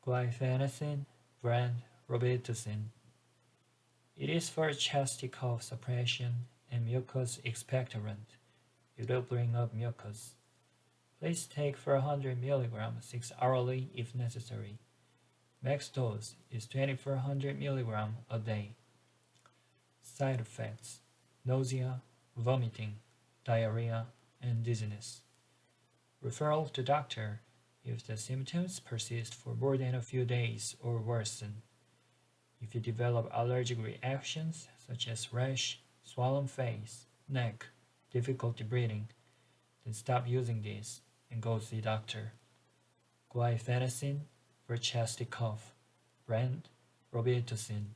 Guaifenesin, brand robitussin. It is for chesty cough suppression and mucus expectorant. It will bring up mucus. Please take 400 mg 6 hourly if necessary. Max dose is 2400 mg a day. Side effects: nausea, vomiting, diarrhea, and dizziness. Referral to doctor if the symptoms persist for more than a few days or worsen. If you develop allergic reactions such as rash, swollen face, neck, difficulty breathing, then stop using this and go see doctor. Guaifenesin for chesty cough, brand robitussin.